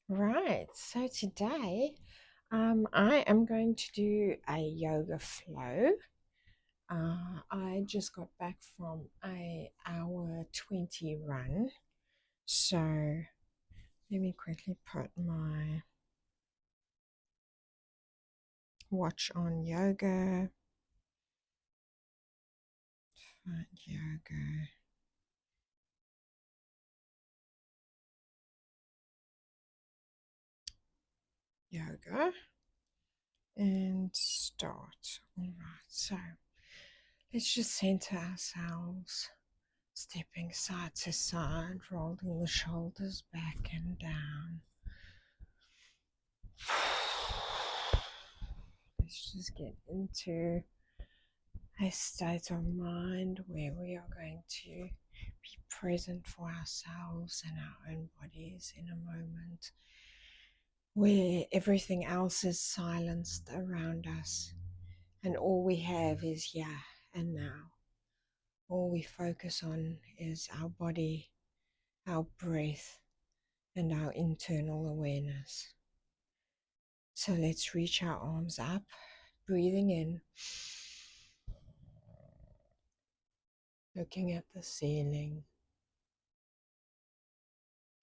Right, so today I am going to do a yoga flow. I just got back from a hour 20 run. So let me quickly put my watch on yoga. Find yoga, and start. All right, so let's just center ourselves. Stepping side to side, rolling the shoulders back and down. Let's just get into a state of mind where we are going to be present for ourselves and our own bodies in a moment where everything else is silenced around us and all we have is here and now. All we focus on is our body, our breath, and our internal awareness. So let's reach our arms up, breathing in, looking at the ceiling,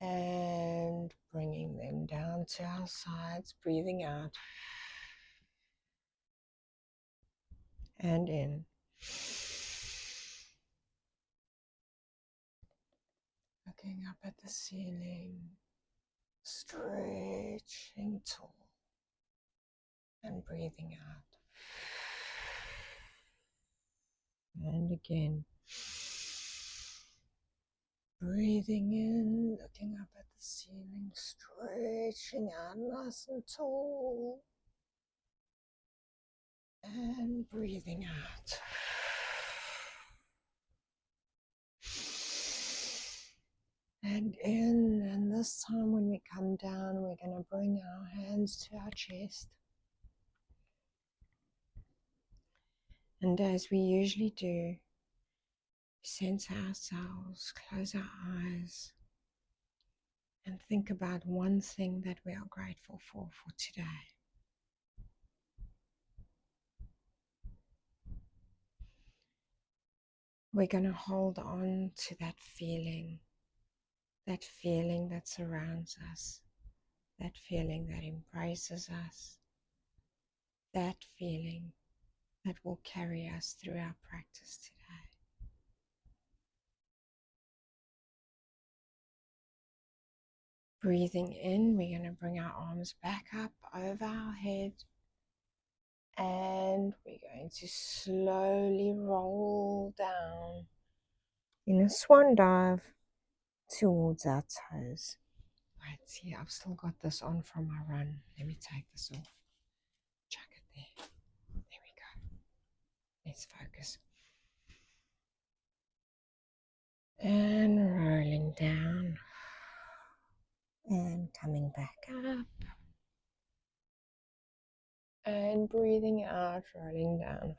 and bringing them down to our sides, breathing out and in. Looking up at the ceiling, stretching tall, and breathing out. And again, breathing in, looking up at the ceiling, stretching out nice and tall, and breathing out. And in, and this time when we come down, we're going to bring our hands to our chest. And as we usually do, center ourselves, close our eyes, and think about one thing that we are grateful for today. We're going to hold on to that feeling that surrounds us, that feeling that embraces us, that feeling that will carry us through our practice today. Breathing in, we're going to bring our arms back up over our head, and we're going to slowly roll down in a swan dive towards our toes. Right, see, I've still got this on from my run. Let me take this off. Chuck it there. There we go. Let's focus. And rolling down. And coming back up. And breathing out, rolling down.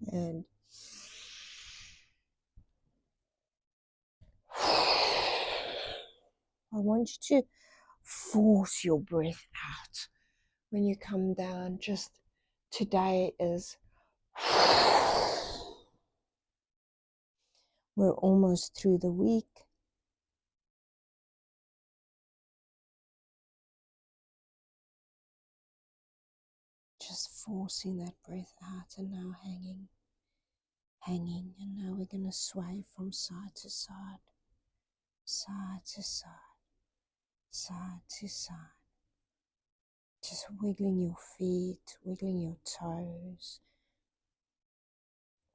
And I want you to force your breath out when you come down. Just today is, we're almost through the week. Just forcing that breath out, and now hanging, and now we're going to sway from side to side, side to side, side to side. Just wiggling your feet, wiggling your toes,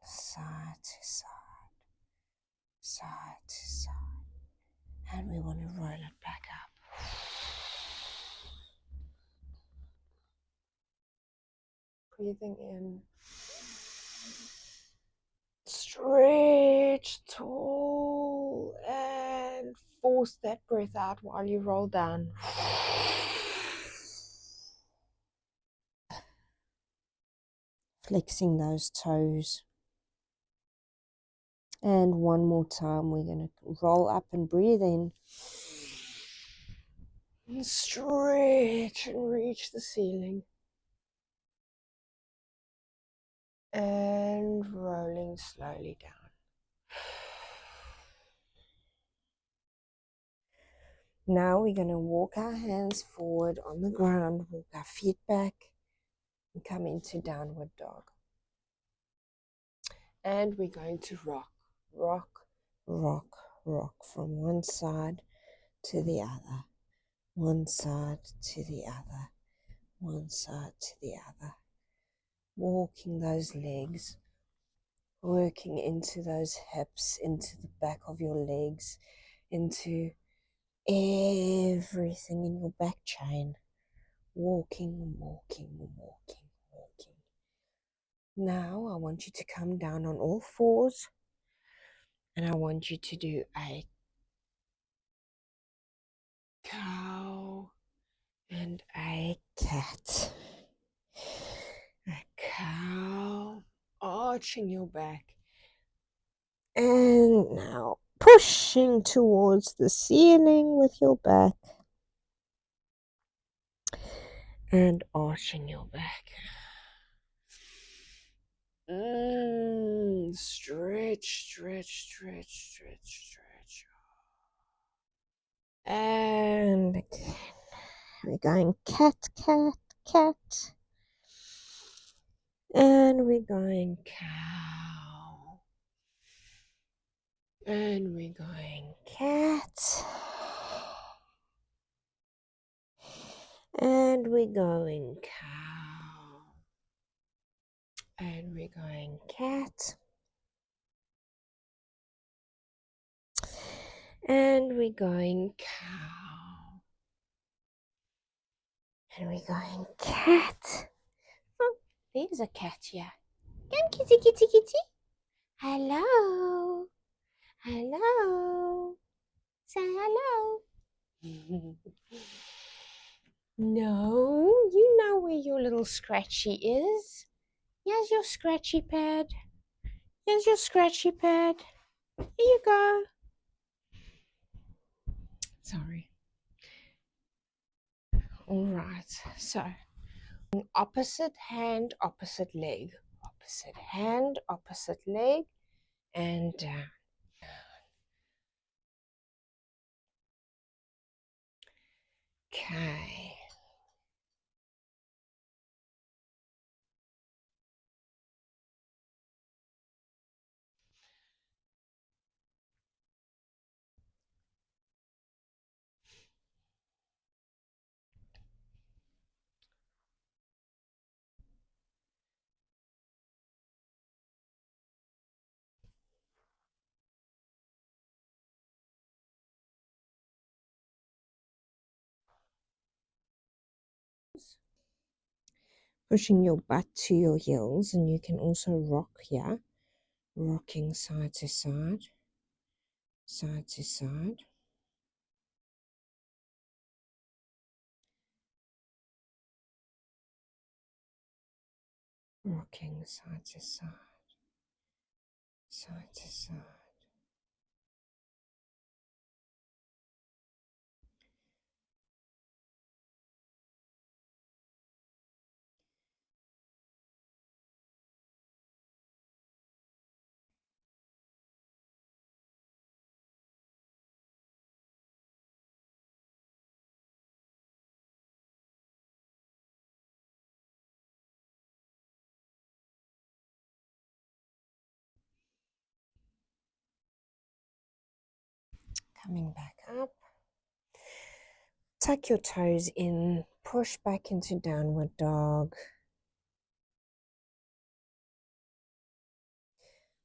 side to side, side to side. And we want to roll it back up. Breathing in. Stretch tall and force that breath out while you roll down. flexing those toes. And one more time, we're going to roll up and breathe in. And stretch and reach the ceiling. And rolling slowly down. Now we're going to walk our hands forward on the ground, walk our feet back, and come into downward dog. And we're going to rock, rock, rock, rock from one side to the other, one side to the other, one side to the other. Walking those legs, working into those hips, into the back of your legs, into everything in your back chain. Walking, walking, walking, walking. Now I want you to come down on all fours, and I want you to do a cow and a cat. A cow, arching your back. And now pushing towards the ceiling with your back. And arching your back. Stretch, stretch, stretch, stretch, stretch. And again. We're going cat, cat, cat. And we're going cow. And we're going cat. And we're going cow. And we're going cat. And we're going cow. And we're going cat. Oh, there's a cat here. Come, kitty, kitty, kitty. Hello. Hello. Say hello. No, you know where your little scratchy is. Here's your scratchy pad. Here's your scratchy pad. Here you go. Sorry. All right. So, opposite hand, opposite leg. Opposite hand, opposite leg. And down. Okay. Pushing your butt to your heels, and you can also rock here. Rocking side to side, side to side. Rocking side to side, side to side. Coming back up. Tuck your toes in, push back into downward dog.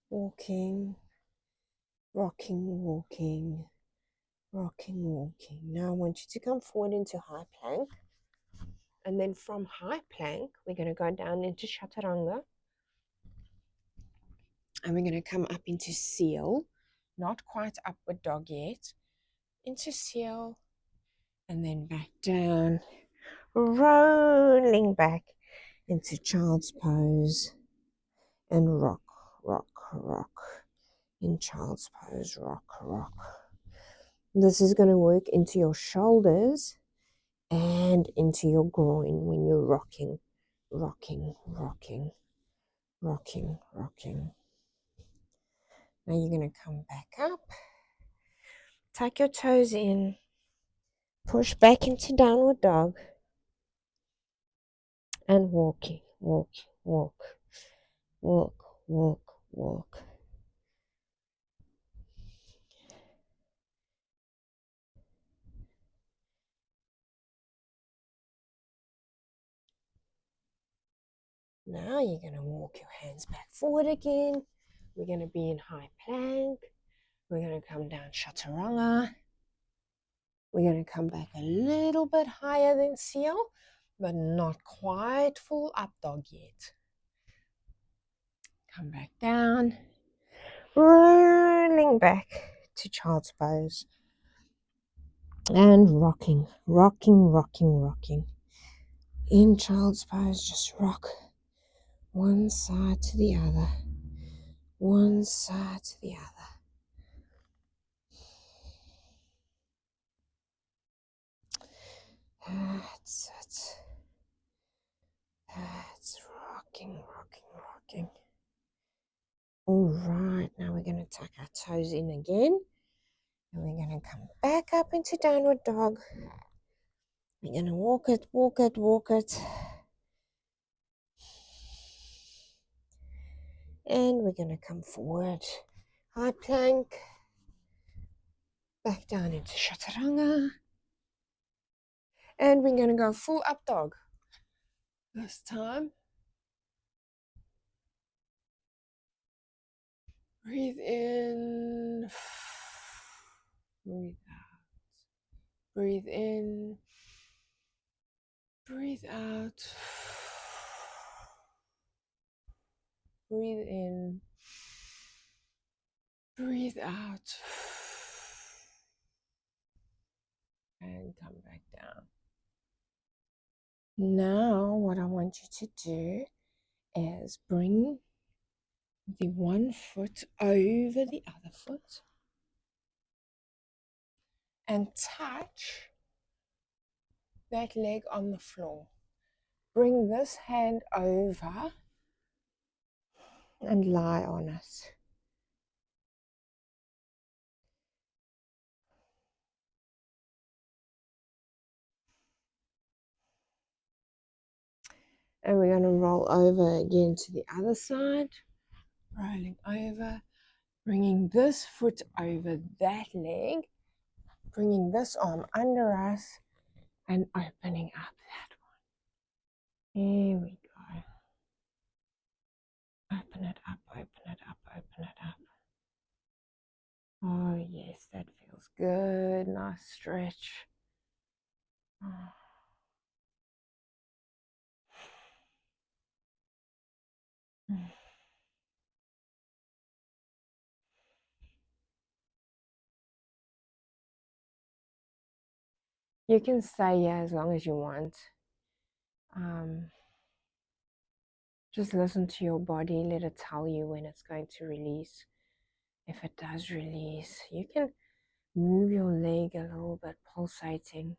Walking, rocking, walking, rocking, walking. Now I want you to come forward into high plank. And then from high plank, we're going to go down into chaturanga. And we're going to come up into seal. Not quite upward dog yet. Into seal. And then back down. Rolling back into child's pose. and rock, rock, rock. In child's pose, rock, rock. This is going to work into your shoulders and into your groin when you're rocking, rocking, rocking, rocking, rocking. Now you're going to come back up, tuck your toes in, push back into downward dog, and walking, walk, walk, walk, walk, walk. Now you're going to walk your hands back forward again. We're going to be in high plank. We're going to come down chaturanga. We're going to come back a little bit higher than seal, but not quite full up dog yet. Come back down, rolling back to child's pose, and rocking, rocking, rocking, rocking. In child's pose, just rock one side to the other, one side to the other. That's it. That's rocking, rocking, rocking. All right, now we're going to tuck our toes in again. And we're going to come back up into downward dog. We're going to walk it, walk it, walk it. And we're going to come forward. High plank. Back down into chaturanga. And we're going to go full up dog. This time. Breathe in. Breathe out. Breathe in. Breathe out. Breathe in. Breathe out. And come back down. Now what I want you to do is bring the one foot over the other foot and touch that leg on the floor. Bring this hand over and lie on it. And we're going to roll over again to the other side. Rolling over, bringing this foot over that leg, bringing this arm under us and opening up that one. Here we go. Open it up, open it up, open it up. Oh yes, that feels good. Nice stretch. Oh. You can stay here as long as you want. Just listen to your body. Let it tell you when it's going to release. If it does release, you can move your leg a little bit, pulsating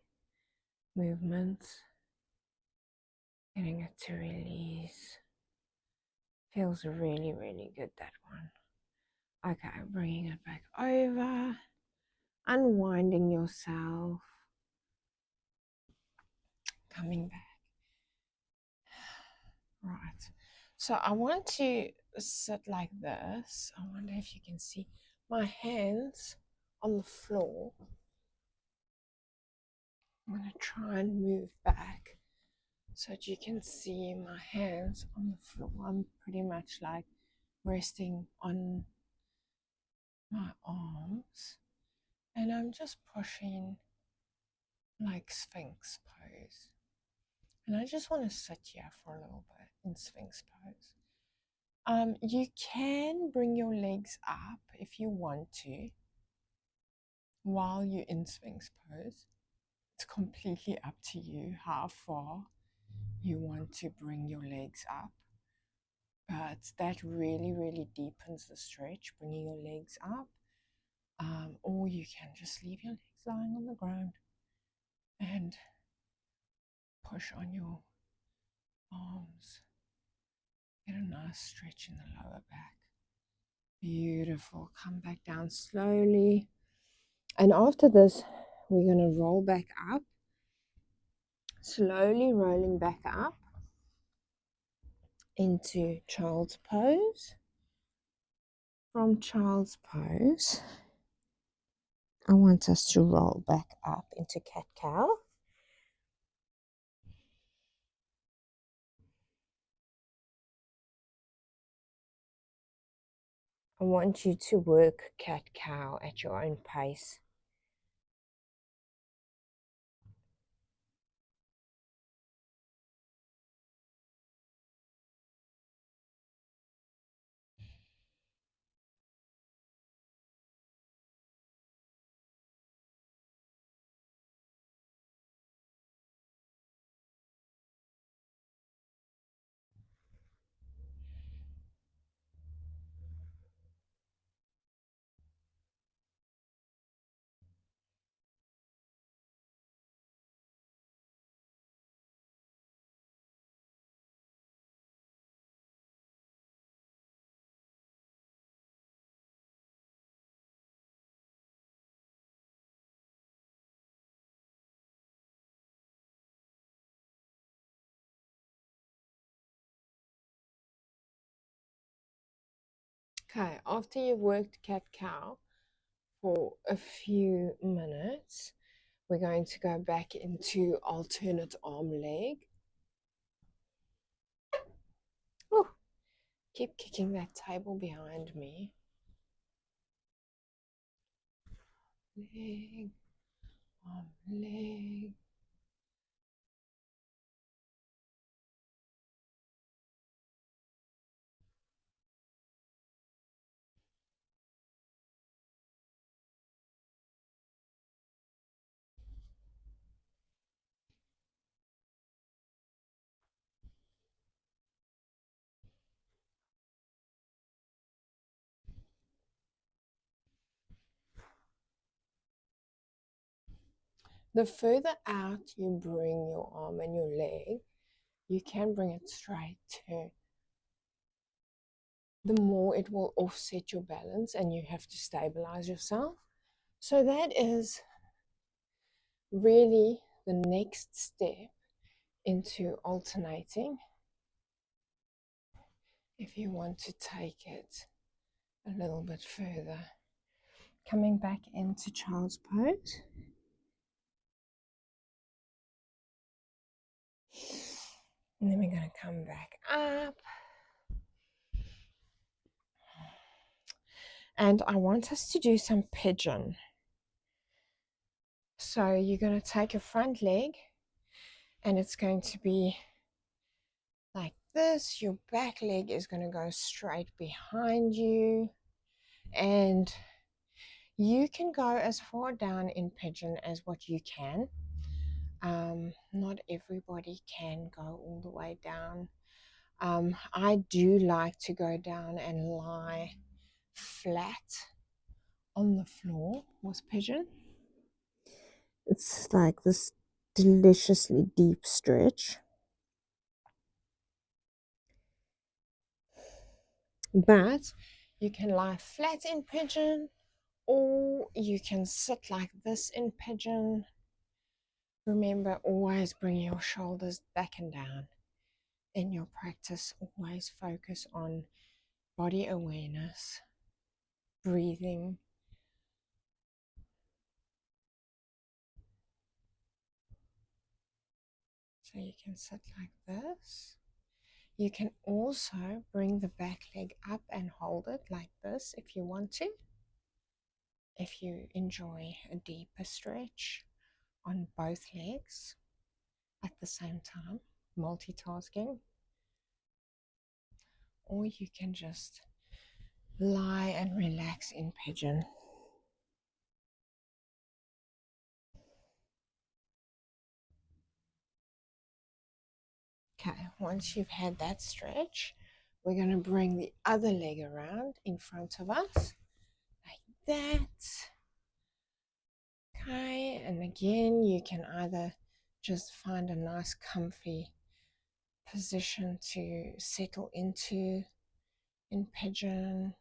movements, getting it to release. Feels really, really good, that one. Okay, bringing it back over, unwinding yourself, coming back. Right, so I want to sit like this. I wonder if you can see my hands on the floor. I'm going to try and move back so that you can see my hands on the floor. I'm pretty much like resting on my arms, and I'm just pushing like Sphinx pose. And I just want to sit here for a little bit in Sphinx pose. You can bring your legs up if you want to while you're in Sphinx pose. It's completely up to you how far you want to bring your legs up. but that really, really deepens the stretch, bringing your legs up. Or you can just leave your legs lying on the ground and push on your arms. Get a nice stretch in the lower back. Beautiful. Come back down slowly. And after this, we're going to roll back up. Slowly rolling back up into child's pose. From child's pose, I want us to roll back up into cat-cow. I want you to work cat-cow at your own pace. Okay, after you've worked cat-cow for a few minutes, we're going to go back into alternate arm leg. Oh, keep kicking that table behind me. Leg, arm, leg. The further out you bring your arm and your leg, you can bring it straight too. The more it will offset your balance and you have to stabilize yourself. So that is really the next step into alternating. If you want to take it a little bit further, coming back into child's pose. And then we're going to come back up. And I want us to do some pigeon. So you're going to take your front leg and it's going to be like this. Your back leg is going to go straight behind you. And you can go as far down in pigeon as what you can. Not everybody can go all the way down. I do like to go down and lie flat on the floor with pigeon. It's like this deliciously deep stretch. But you can lie flat in pigeon or you can sit like this in pigeon. Remember, always bring your shoulders back and down. In your practice, always focus on body awareness, breathing. So you can sit like this. You can also bring the back leg up and hold it like this if you want to. If you enjoy a deeper stretch on both legs at the same time, multitasking. Or you can just lie and relax in pigeon. Okay, once you've had that stretch, we're going to bring the other leg around in front of us, like that. Okay, and again, you can either just find a nice comfy position to settle into in pigeon,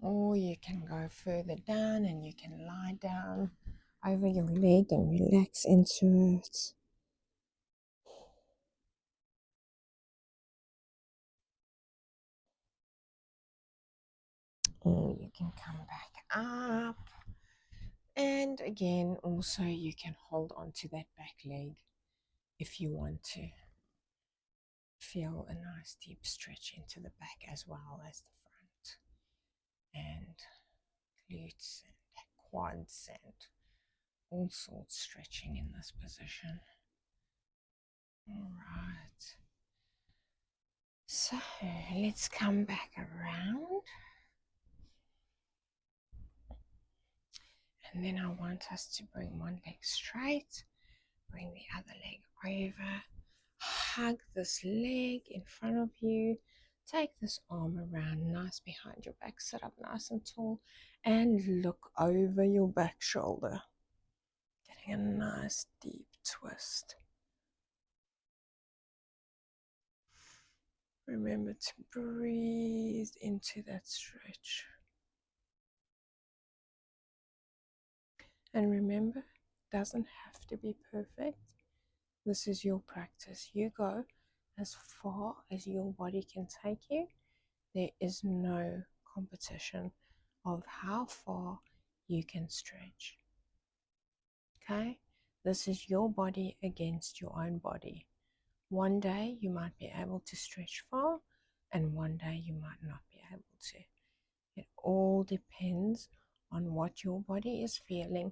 or you can go further down and you can lie down over your leg and relax into it. Or you can come back up. And again, also you can hold on to that back leg if you want to. Feel a nice deep stretch into the back as well as the front. And glutes and quads and all sorts stretching in this position. All right. So let's come back around. And then I want us to bring one leg straight, bring the other leg over, hug this leg in front of you, take this arm around nice behind your back, sit up nice and tall, and look over your back shoulder. Getting a nice deep twist. Remember to breathe into that stretch. And remember, it doesn't have to be perfect. This is your practice. You go as far as your body can take you. There is no competition of how far you can stretch. Okay? This is your body against your own body. One day you might be able to stretch far, and one day you might not be able to. It all depends on what your body is feeling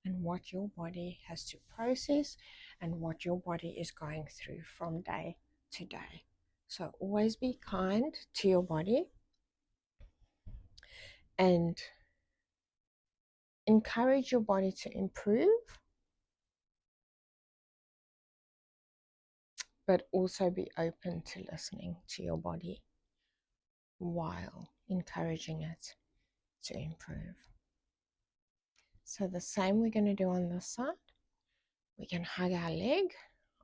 and what your body has to process and what your body is going through from day to day. So always be kind to your body and encourage your body to improve, but also be open to listening to your body while encouraging it to improve. So the same we're going to do on this side. We can hug our leg,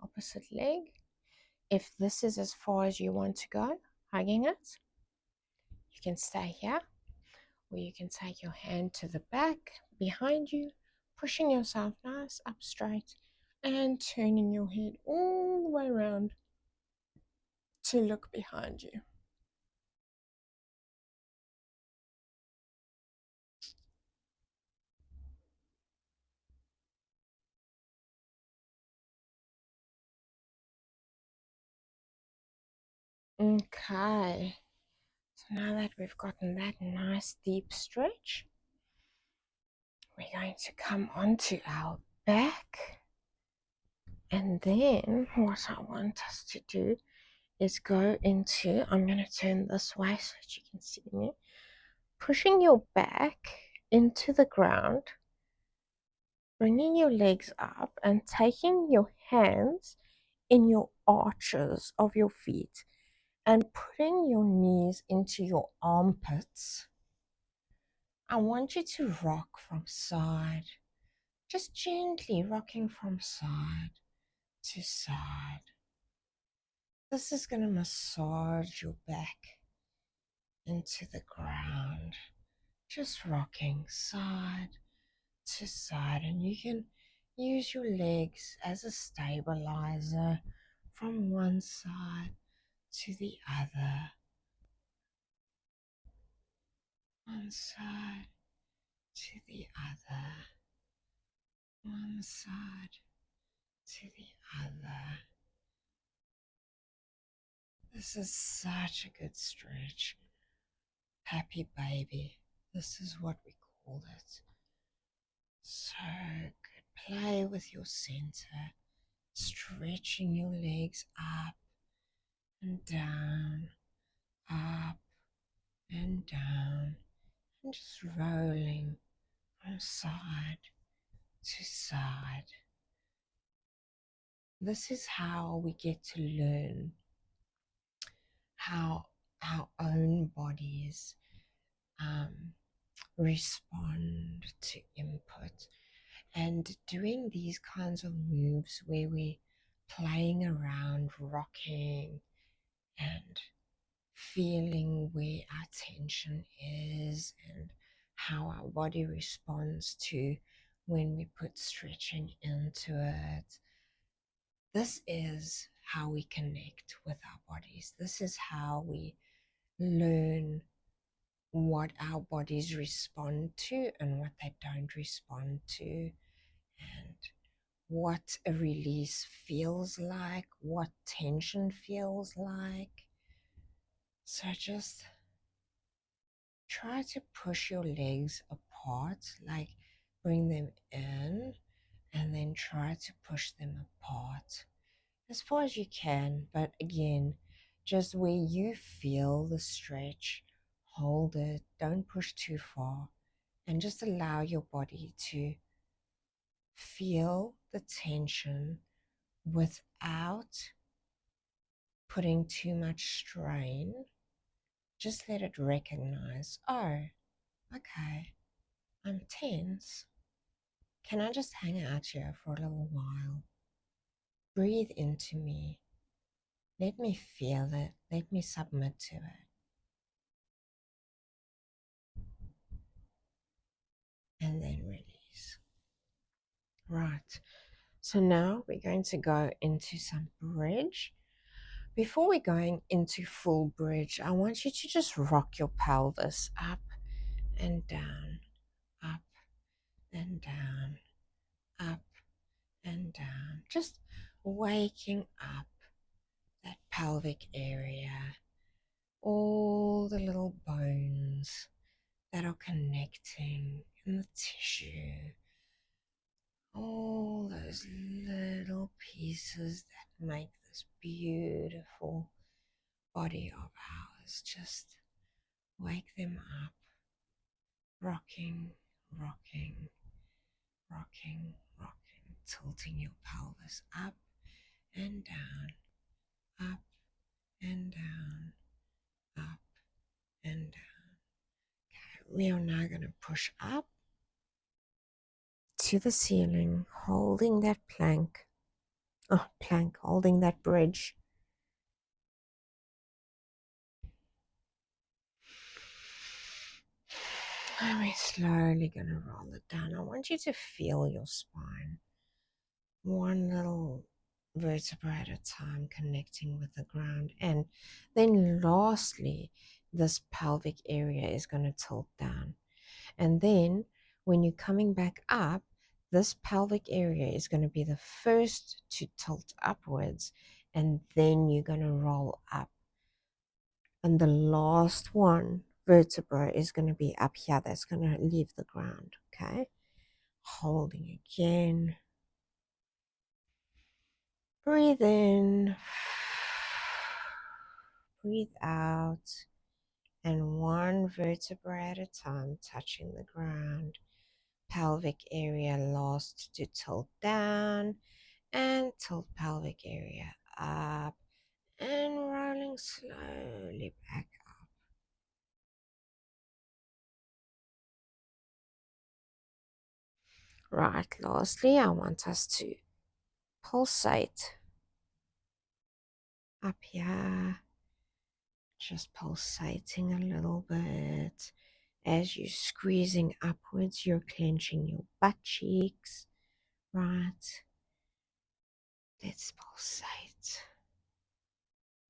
opposite leg. If this is as far as you want to go, hugging it, you can stay here, or you can take your hand to the back behind you, pushing yourself nice up straight and turning your head all the way around to look behind you. Okay, so now that we've gotten that nice deep stretch, we're going to come onto our back. And then what I want us to do is go into, I'm going to turn this way so that you can see me, pushing your back into the ground, bringing your legs up and taking your hands in your arches of your feet and putting your knees into your armpits. I want you to rock from side, just gently rocking from side to side. This is going to massage your back into the ground, just rocking side to side, and you can use your legs as a stabilizer from one side to the other. One side to the other. One side to the other. This is such a good stretch. Happy baby. This is what we call it. So good. Play with your center, stretching your legs up and down, up and down, and just rolling from side to side. This is how we get to learn how our own bodies um, respond to input. And doing these kinds of moves where we're playing around, rocking, and feeling where our tension is and how our body responds to when we put stretching into it. This is how we connect with our bodies. This is how we learn what our bodies respond to and what they don't respond to, and what a release feels like, what tension feels like. So just try to push your legs apart, like bring them in and then try to push them apart as far as you can. But again, just where you feel the stretch, hold it, don't push too far, and just allow your body to feel the tension without putting too much strain. Just let it recognize, oh, okay, I'm tense. Can I just hang out here for a little while? Breathe into me. Let me feel it. Let me submit to it. And then release. Right. So now we're going to go into some bridge. Before we're going into full bridge, I want you to just rock your pelvis up and down, up and down, up and down. Just waking up that pelvic area, all the little bones that are connecting in the tissue, all those little pieces that make this beautiful body of ours. Just wake them up, rocking, rocking, rocking, rocking, tilting your pelvis up and down, up and down, up and down. Okay, we are now going to push up to the ceiling, holding that holding that bridge. And we're slowly going to roll it down. I want you to feel your spine, one little vertebra at a time, connecting with the ground. And then lastly, this pelvic area is going to tilt down. And then when you're coming back up, this pelvic area is going to be the first to tilt upwards, and then you're going to roll up. And the last one vertebra is going to be up here. That's going to leave the ground. Okay. Holding again. Breathe in. Breathe out. And one vertebra at a time, touching the ground. Pelvic area last to tilt down, and tilt pelvic area up, and rolling slowly back up. Right, lastly, I want us to pulsate up here, just pulsating a little bit. As you're squeezing upwards, you're clenching your butt cheeks. Right, let's pulsate.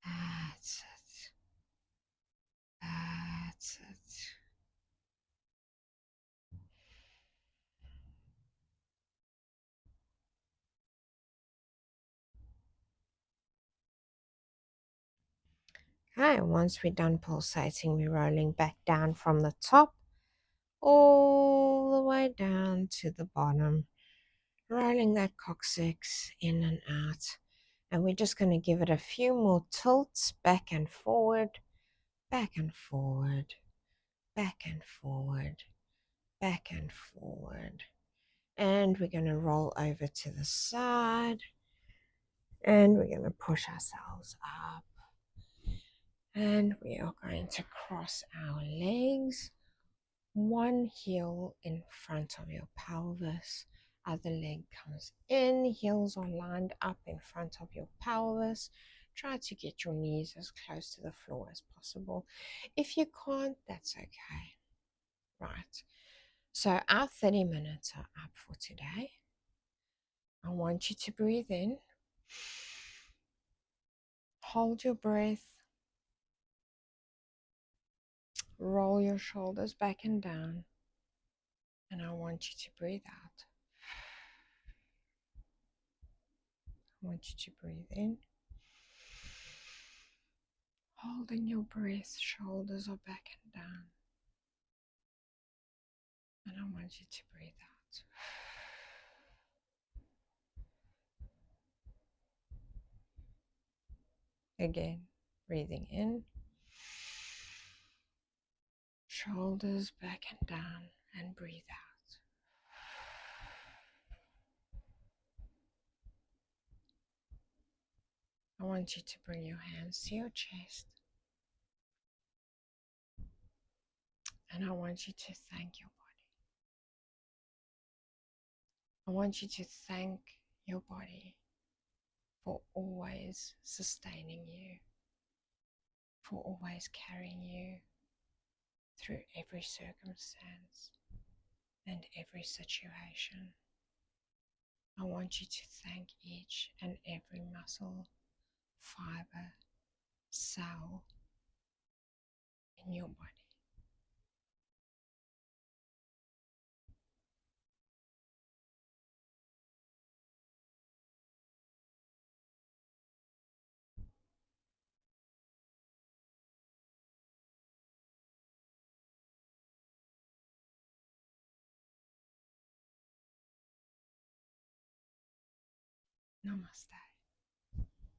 That's it. That's it. Okay, once we're done pulsating, we're rolling back down from the top all the way down to the bottom, rolling that coccyx in and out. And we're just going to give it a few more tilts back and forward, back and forward, back and forward, back and forward. And we're going to roll over to the side. And we're going to push ourselves up. And we are going to cross our legs. One heel in front of your pelvis. Other leg comes in. Heels are lined up in front of your pelvis. Try to get your knees as close to the floor as possible. If you can't, that's okay. Right. So our 30 minutes are up for today. I want you to breathe in. Hold your breath. Roll your shoulders back and down. And I want you to breathe out. I want you to breathe in. Holding your breath, shoulders are back and down. And I want you to breathe out. Again, breathing in. Shoulders back and down, and breathe out. I want you to bring your hands to your chest. And I want you to thank your body. I want you to thank your body for always sustaining you, for always carrying you through every circumstance and every situation. I want you to thank each and every muscle, fiber, cell in your body. Namaste.